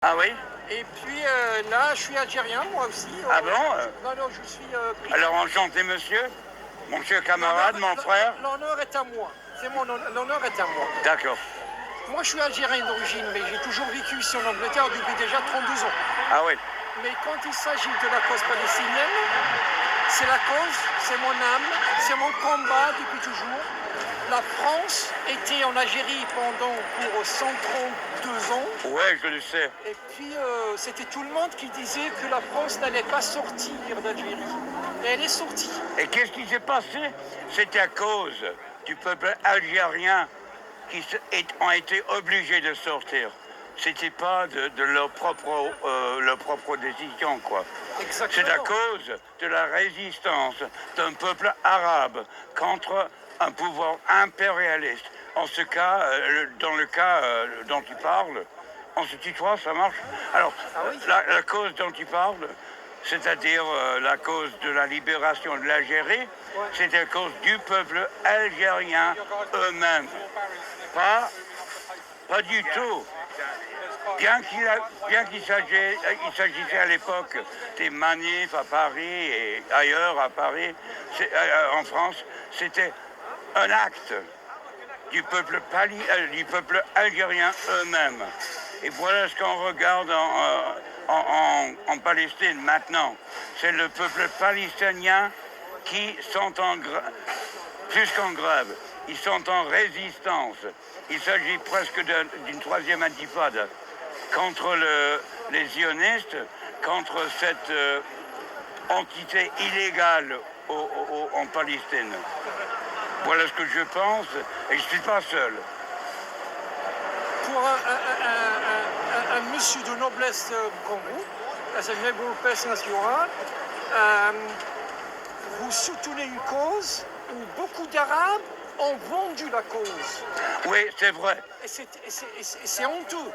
Ah oui? Et puis là, je suis algérien, moi aussi. Ah bon? Non, non, je suis... Alors enchanté monsieur, mon cher camarade, mon frère. L'honneur est à moi. L'honneur est à moi. D'accord. Moi, je suis algérien d'origine, mais j'ai toujours vécu ici en Angleterre depuis déjà 32 ans. Ah oui. Mais quand il s'agit de la cause palestinienne, c'est la cause, c'est mon âme, c'est mon combat depuis toujours. La France était en Algérie pour 132 ans. Ouais, je le sais. Et puis, c'était tout le monde qui disait que la France n'allait pas sortir d'Algérie. Et elle est sortie. Et qu'est-ce qui s'est passé? C'était à cause du peuple algérien qui ont été obligés de sortir. C'était pas de leur propre décision, quoi. Exactement. C'est à cause de la résistance d'un peuple arabe contre un pouvoir impérialiste. En ce cas, dans le cas dont tu parles, on se tutoie, ça marche? Alors, oui. la cause dont tu parles, c'est-à-dire la cause de la libération de l'Algérie, c'est à cause du peuple algérien eux-mêmes. Pas du tout. Bien qu'il s'agissait à l'époque des manifs à Paris et ailleurs à Paris, en France, c'était un acte du peuple algérien eux-mêmes. Et voilà ce qu'on regarde en Palestine maintenant. C'est le peuple palestinien qui sont plus qu'en grève, ils sont en résistance. Il s'agit presque d'une troisième intifade contre les sionistes, contre cette entité illégale en Palestine. Voilà ce que je pense, et je ne suis pas seul. Pour un monsieur de noblesse comme vous, as a noble person as you are, vous soutenez une cause où beaucoup d'Arabes ont vendu la cause. Oui, c'est vrai. Et c'est honteux.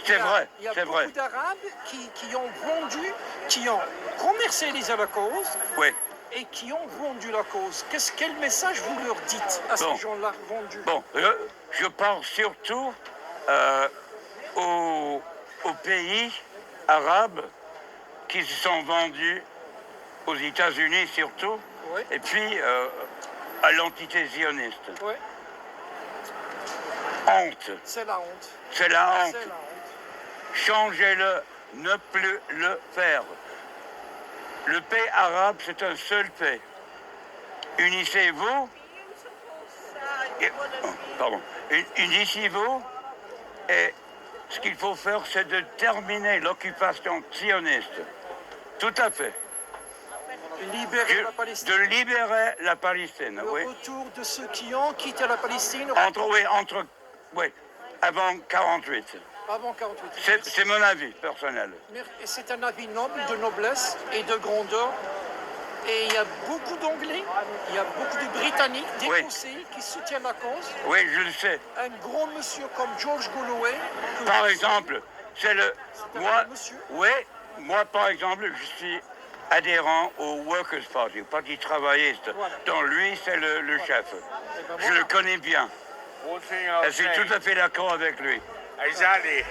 C'est vrai, Il y a c'est vrai. beaucoup d'Arabes qui ont vendu, qui ont commercialisé la cause. Oui. Et qui ont vendu la cause. Quel message vous leur dites à ces gens-là vendus? Bon, je parle surtout aux pays arabes qui se sont vendus aux États-Unis surtout, oui. Et puis à l'entité zioniste. Oui. Honte. C'est la honte. C'est la honte. C'est la honte. Changez-le, ne plus le faire. Le pays arabe, c'est un seul pays. Unissez-vous. Unissez-vous. Et ce qu'il faut faire, c'est de terminer l'occupation sioniste. Tout à fait. Libérer la Palestine. De libérer la Palestine, le oui. retour de ceux qui ont quitté la Palestine. Avant 48. Avant 48. C'est mon avis personnel. Et c'est un avis noble, de noblesse et de grandeur. Et il y a beaucoup d'Anglais, il y a beaucoup de Britanniques, d'Écossais qui soutiennent la cause. Oui, je le sais. Un grand monsieur comme George Galloway. Par exemple, c'est le... Monsieur. Oui, moi par exemple, je suis adhérent au Workers' Party, au Parti travailliste, voilà. Dont lui, c'est le chef. Ben voilà. Je le connais bien. Je suis tout à fait d'accord avec lui. Exactly.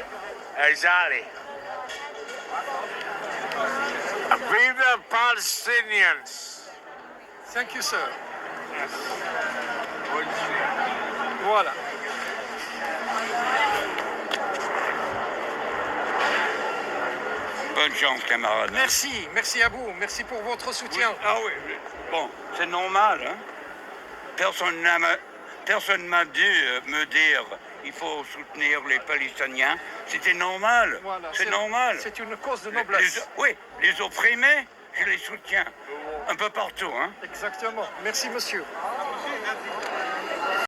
Vive the Palestinians. Thank you, sir. Voilà. Bonne chance, camarade. Merci à vous. Merci pour votre soutien. Oui. Ah oui, bon, c'est normal, hein. Personne m'a dû me dire il faut soutenir les Palestiniens. C'était normal. Voilà, c'est normal. C'est une cause de noblesse. Les opprimés, je les soutiens. Un peu partout, hein. Exactement. Merci, monsieur.